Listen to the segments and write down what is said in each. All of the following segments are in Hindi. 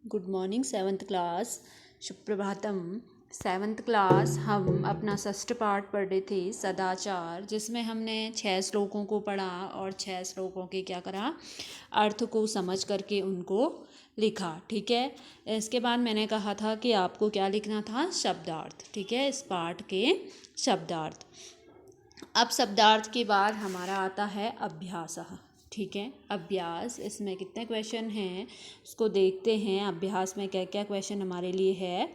Good morning seventh class. सुप्रभातम। सेवन्थ क्लास हम अपना षष्ठ पाठ पढ़ रहे थे सदाचार, जिसमें हमने 6 श्लोकों को पढ़ा और 6 श्लोकों के क्या करा, अर्थ को समझ करके उनको लिखा। ठीक है, इसके बाद मैंने कहा था कि आपको क्या लिखना था, शब्दार्थ। ठीक है, इस पाठ के शब्दार्थ। अब शब्दार्थ के बाद हमारा आता है अभ्यास। ठीक है, अभ्यास, इसमें कितने क्वेश्चन हैं उसको देखते हैं। अभ्यास में क्या क्या क्वेश्चन हमारे लिए है।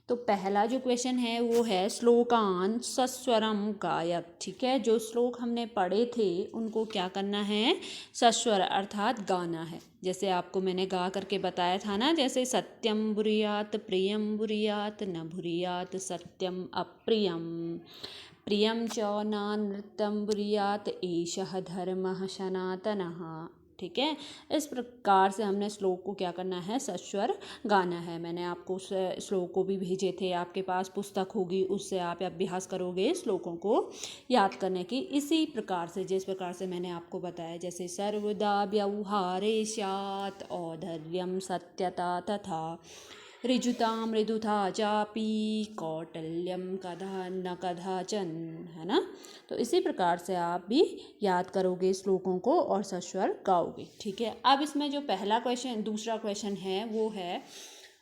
तो पहला जो क्वेश्चन है वो है श्लोकान सस्वरम गायक। ठीक है, जो श्लोक हमने पढ़े थे उनको क्या करना है, सस्वर अर्थात गाना है। जैसे आपको मैंने गा करके बताया था ना, जैसे सत्यम बुरियात प्रियम बुरियात न बुरियात सत्यम अप्रियम प्रियं च नानृतं बुरियात एषः धर्मः सनातनः। ठीक है, इस प्रकार से हमने श्लोक को क्या करना है, सस्वर गाना है। मैंने आपको उस श्लोक को भी भेजे थे, आपके पास पुस्तक होगी, उससे आप अभ्यास करोगे श्लोकों को याद करने की। इसी प्रकार से, जिस प्रकार से मैंने आपको बताया, जैसे सर्वदा व्यवहारे स्यात् औदार्यं सत्यता तथा ऋजुता मृदुता चापी कौटल्यम कदा न कदाचन, है ना। तो इसी प्रकार से आप भी याद करोगे श्लोकों को और सस्वर गाओगे। ठीक है, अब इसमें जो पहला क्वेश्चन, दूसरा क्वेश्चन है वो है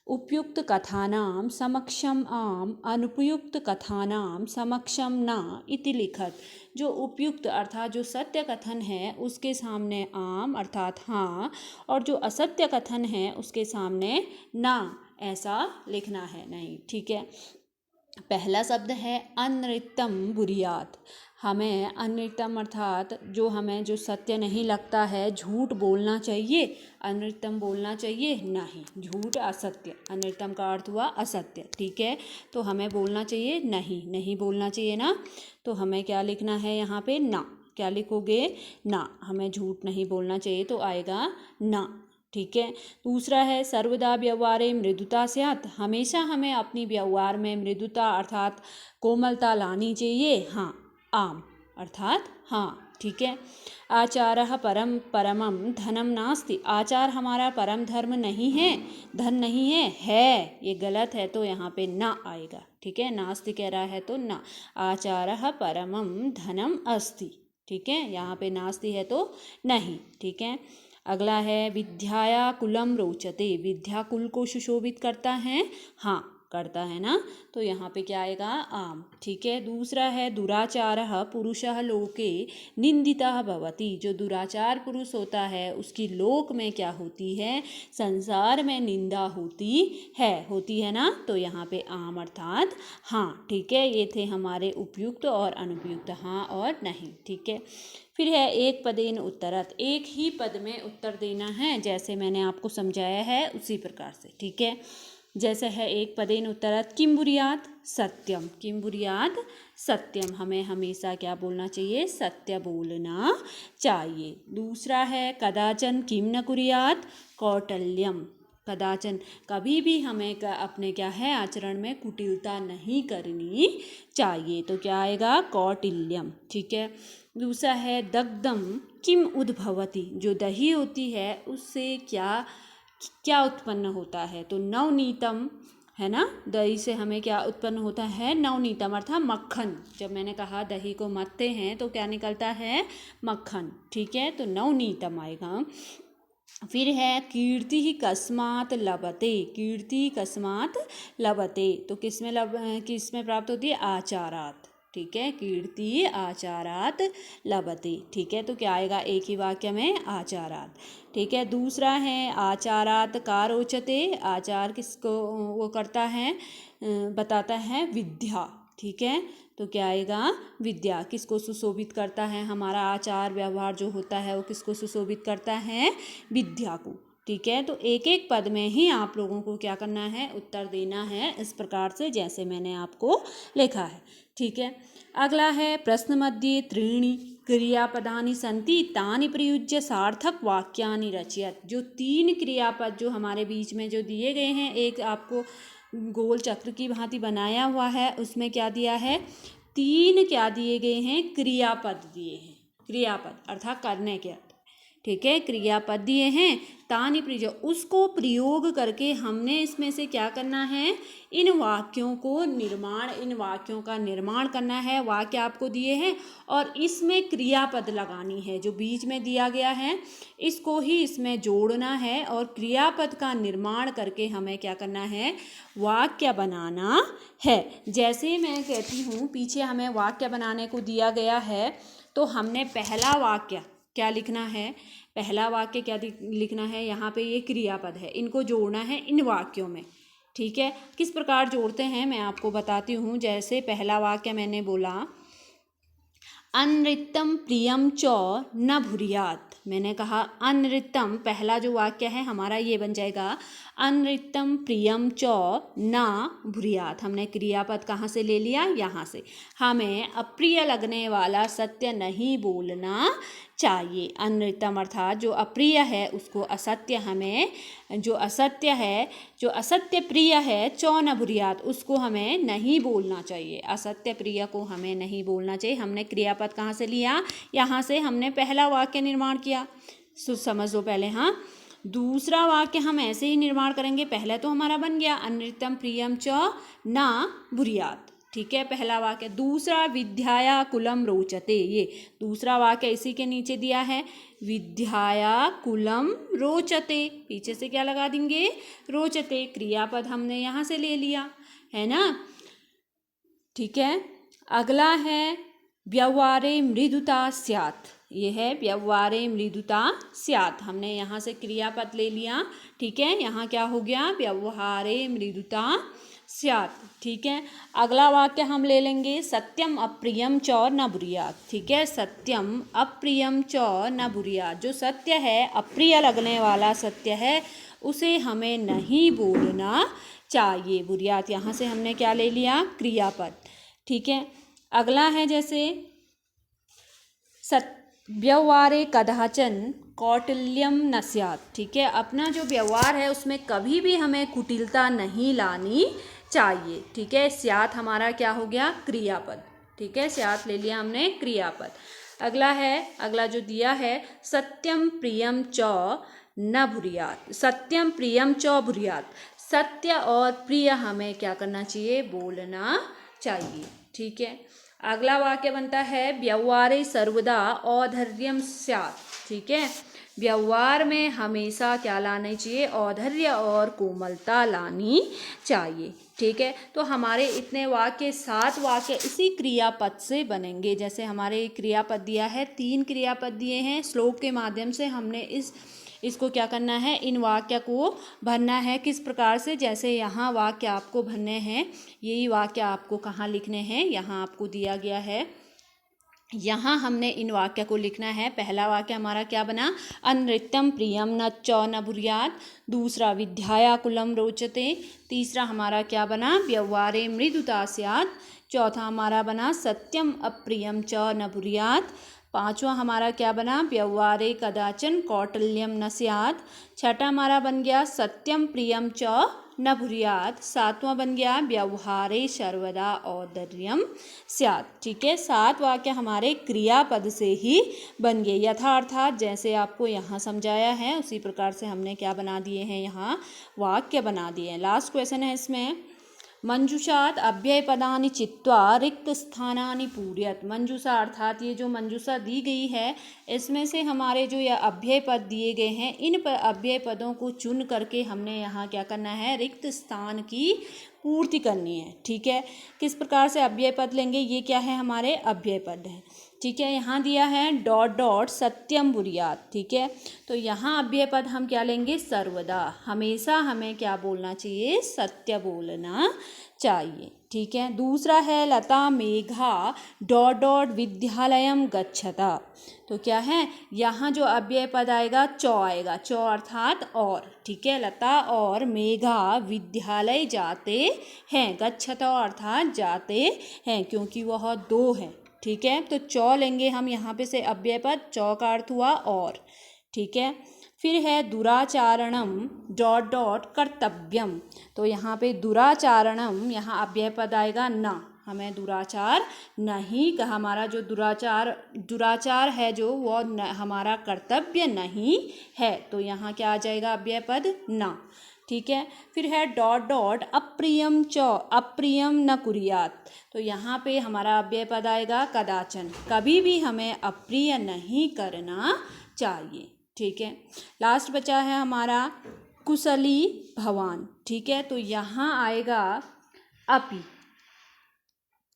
उपयुक्त कथानां समक्षम आम अनुपयुक्त कथानां समक्षम न इति लिखत। जो उपयुक्त अर्थात जो सत्य कथन है उसके सामने आम अर्थात हाँ, और जो असत्य कथन है उसके सामने ना, ऐसा लिखना है। नहीं, ठीक है। पहला शब्द है अनृतम बुरियात। हमें अनृतम अर्थात जो सत्य नहीं लगता है, झूठ बोलना चाहिए, अनृतम बोलना चाहिए नहीं, झूठ असत्य, अनृतम का अर्थ हुआ असत्य। ठीक है, तो हमें बोलना चाहिए नहीं, नहीं बोलना चाहिए ना। तो हमें क्या लिखना है यहाँ पे, ना। क्या लिखोगे, ना। हमें झूठ नहीं बोलना चाहिए तो आएगा ना। ठीक है, दूसरा है सर्वदा व्यवहारे मृदुता स्यात्। हमेशा हमें अपनी व्यवहार में मृदुता अर्थात कोमलता लानी चाहिए। हाँ, आम अर्थात हाँ। ठीक है, आचारः परम परमम धनम नास्ति। आचार हमारा परम धर्म नहीं है, धन नहीं है ये गलत है, तो यहाँ पे ना आएगा। ठीक है, नास्ति कह रहा है तो ना। आचारः परमम धनम अस्ति। ठीक है, यहाँ पे नास्ति है तो नहीं। ठीक है, अगला है विद्याया कुलम रोचते। विद्या कुल को सुशोभित करता है, हाँ करता है ना, तो यहाँ पे क्या आएगा, आम। ठीक है, दूसरा है दुराचारः पुरुषः लोके निंदितः भवति। जो दुराचार पुरुष होता है उसकी लोक में क्या होती है, संसार में निंदा होती है ना, तो यहाँ पे आम अर्थात हाँ। ठीक है, ये थे हमारे उपयुक्त और अनुपयुक्त, हाँ और नहीं। ठीक है, फिर है एक पदेन उत्तरत। एक ही पद में उत्तर देना है, जैसे मैंने आपको समझाया है उसी प्रकार से। ठीक है, जैसे है एक पदेन उत्तरत किम बुरियात सत्यम। किम बुरियात सत्यम, हमें हमेशा क्या बोलना चाहिए, सत्य बोलना चाहिए। दूसरा है कदाचन किम न कुरियात कौटल्यम। कदाचन, कभी भी हमें अपने क्या है आचरण में कुटिलता नहीं करनी चाहिए, तो क्या आएगा, कौटिल्यम। ठीक है, दूसरा है दग्धम किम उद्भवति। जो दही होती है उससे क्या क्या उत्पन्न होता है, तो नवनीतम, है ना। दही से हमें क्या उत्पन्न होता है, नवनीतम अर्थात मक्खन। जब मैंने कहा दही को मथते हैं तो क्या निकलता है, मक्खन। ठीक है, तो नवनीतम आएगा। फिर है कीर्ति ही कस्मात लभते। कीर्ति कस्मात लभते, तो किसमें प्राप्त होती है, आचारात। ठीक है, कीर्ति आचारात लभते। ठीक है, तो क्या आएगा, एक ही वाक्य में आचारात। ठीक है, दूसरा है आचारात का रोचते। आचार किसको वो करता है, बताता है, विद्या। ठीक है, तो क्या आएगा, विद्या। किसको सुशोभित करता है, हमारा आचार व्यवहार जो होता है वो किसको सुशोभित करता है, विद्या को। ठीक है, तो एक एक पद में ही आप लोगों को क्या करना है, उत्तर देना है, इस प्रकार से जैसे मैंने आपको लिखा है। ठीक है, अगला है प्रश्न मध्ये त्रीणि क्रियापदानि सन्ति तानि प्रयुज्य सार्थक वाक्यानि रचयत। जो 3 क्रियापद जो हमारे बीच में जो दिए गए हैं, एक आपको गोल चक्र की भांति बनाया हुआ है, उसमें क्या दिया है, 3 क्या दिए गए हैं, क्रियापद दिए हैं। क्रियापद अर्थात करने के, ठीक है, क्रियापद दिए हैं, तानि प्रयोग, उसको प्रयोग करके हमने इसमें से क्या करना है, इन वाक्यों का निर्माण करना है। वाक्य आपको दिए हैं और इसमें क्रियापद लगानी है, जो बीच में दिया गया है इसको ही इसमें जोड़ना है और क्रियापद का निर्माण करके हमें क्या करना है, वाक्य बनाना है। जैसे मैं कहती हूँ, पीछे हमें वाक्य बनाने को दिया गया है, तो हमने पहला वाक्य क्या लिखना है, पहला वाक्य क्या लिखना है, यहाँ पे ये क्रियापद है, इनको जोड़ना है इन वाक्यों में। ठीक है, किस प्रकार जोड़ते हैं मैं आपको बताती हूँ। जैसे पहला वाक्य मैंने बोला, अनृतम प्रियम च न भूरियात। मैंने कहा अनृतम, पहला जो वाक्य है हमारा ये बन जाएगा, अनृतम प्रियम च न भूरियात। हमने क्रियापद कहाँ से ले लिया, यहाँ से। हमें अप्रिय लगने वाला सत्य नहीं बोलना चाहिए। अनृतम अर्थात जो अप्रिय है उसको असत्य, हमें जो असत्य प्रिय है, चौ न भूरियात, उसको हमें नहीं बोलना चाहिए। असत्य प्रिय को हमें नहीं बोलना चाहिए। हमने क्रियापद कहाँ से लिया, यहाँ से हमने पहला वाक्य निर्माण किया। समझ लो पहले। हाँ, दूसरा वाक्य हम ऐसे ही निर्माण करेंगे। पहले तो हमारा बन गया अनृतम प्रियम च न भूरियात, ठीक है, पहला वाक्य। दूसरा, विद्याया कुलम रोचते, ये दूसरा वाक्य इसी के नीचे दिया है, विद्याया कुलम रोचते, पीछे से क्या लगा देंगे, रोचते। क्रियापद हमने यहाँ से ले लिया है ना, ठीक है। अगला है व्यवहारे मृदुता स्यात्, ये है व्यवहारे मृदुता स्यात्, हमने यहाँ से क्रियापद ले लिया। ठीक है, यहाँ क्या हो गया, व्यवहारे मृदुता स्यात्। ठीक है, अगला वाक्य हम ले लेंगे, सत्यम अप्रियम च न भूरियात। ठीक है, सत्यम अप्रियम च न भूरियात, जो सत्य है, अप्रिय लगने वाला सत्य है, उसे हमें नहीं बोलना चाहिए। भूरियात यहाँ से हमने क्या ले लिया, क्रियापद। ठीक है, अगला है जैसे व्यवहारे कदाचन कौटिल्यम न स्यात्। ठीक है, अपना जो व्यवहार है उसमें कभी भी हमें कुटिलता नहीं लानी चाहिए। ठीक है, स्यात् हमारा क्या हो गया, क्रियापद। ठीक है, स्यात् ले लिया हमने क्रियापद। अगला जो दिया है, सत्यम प्रियम च न भूरियात, सत्यम प्रियम च भूरियात, सत्य और प्रिय हमें क्या करना चाहिए, बोलना चाहिए। ठीक है, अगला वाक्य बनता है, व्यवहारे सर्वदा औद्धर्यम स्यात्। ठीक है, व्यवहार में हमेशा क्या लानी चाहिए, औद्धर्य और कोमलता लानी चाहिए। ठीक है, तो हमारे इतने वाक्य, 7 वाक्य इसी क्रियापद से बनेंगे। जैसे हमारे क्रियापद दिया है, 3 क्रियापद दिए हैं, श्लोक के माध्यम से हमने इसको क्या करना है, इन वाक्य को भरना है। किस प्रकार से, जैसे यहाँ वाक्य आपको भरने हैं, यही वाक्य आपको कहाँ लिखने हैं, यहाँ आपको दिया गया है, यहाँ हमने इन वाक्य को लिखना है। पहला वाक्य हमारा क्या बना, अनृतम प्रियम न च न भूरियात। दूसरा, विद्याया कुलम रोचते। तीसरा हमारा क्या बना, व्यवहारे मृदुता स्यात्। चौथा हमारा बना, सत्यम अप्रियम च न भूरियात। पांचवा हमारा क्या बना, व्यवहारे कदाचन कौटिल्यम न स्यात्। छठा हमारा बन गया, सत्यम प्रियम च न भूरियात। सातवां बन गया, व्यवहारे सर्वदा औद्धर्यम स्यात्। ठीक है, 7 वाक्य हमारे क्रियापद से ही बन गए। यथार्थात जैसे आपको यहाँ समझाया है उसी प्रकार से हमने क्या बना दिए हैं, यहाँ वाक्य बना दिए हैं। लास्ट क्वेश्चन है इसमें, मंजूषात अव्ययपदानि चित्वा रिक्त स्थानानि पूरयत। मंजूषा अर्थात ये जो मंजूषा दी गई है, इसमें से हमारे जो यह अव्यय पद दिए गए हैं, इन अव्यय पदों को चुन करके हमने यहाँ क्या करना है, रिक्त स्थान की पूर्ति करनी है। ठीक है, किस प्रकार से अव्यय पद लेंगे, ये क्या है, हमारे अव्यय पद है। ठीक है, यहाँ दिया है डॉट डॉट सत्यम भूरियात। ठीक है, तो यहाँ अव्यय पद हम क्या लेंगे, सर्वदा, हमेशा हमें क्या बोलना चाहिए, सत्य बोलना चाहिए। ठीक है, दूसरा है लता मेघा डॉट डॉट विद्यालयम गच्छता। तो क्या है, यहाँ जो अव्यय पद आएगा, चौ आएगा, चौ अर्थात और। ठीक है, लता और मेघा विद्यालय जाते हैं, गच्छता अर्थात जाते हैं, क्योंकि वह 2 हैं। ठीक है, तो चौ लेंगे हम यहाँ पे से अव्यय पद, चौ का अर्थ हुआ और। ठीक है, फिर है दुराचारणम डॉट डॉट कर्तव्यम। तो यहाँ पे दुराचारणम, यहाँ अव्यय पद आएगा ना, हमें दुराचार नहीं, हमारा जो दुराचार है जो वो हमारा कर्तव्य नहीं है। तो यहाँ क्या आ जाएगा अव्यय पद न। ठीक है, फिर है डॉट डॉट अप्रियम च अप्रियम न कुर्यात। तो यहाँ पे हमारा अव्यय पद आएगा कदाचन, कभी भी हमें अप्रिय नहीं करना चाहिए। ठीक है, लास्ट बचा है हमारा कुशली भवान। ठीक है, तो यहाँ आएगा अपि।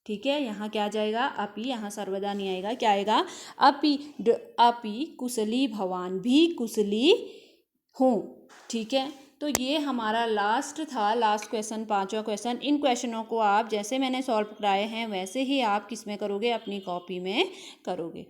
ठीक है, यहाँ क्या जाएगा अपि, यहाँ सर्वदा नहीं आएगा, क्या आएगा अपि कुशली भवान, भी कुशली हूँ। ठीक है, तो ये हमारा लास्ट था, लास्ट क्वेश्चन, पांचवा क्वेश्चन। इन क्वेश्चनों को आप जैसे मैंने सॉल्व कराए हैं वैसे ही आप किस में करोगे, अपनी कॉपी में करोगे।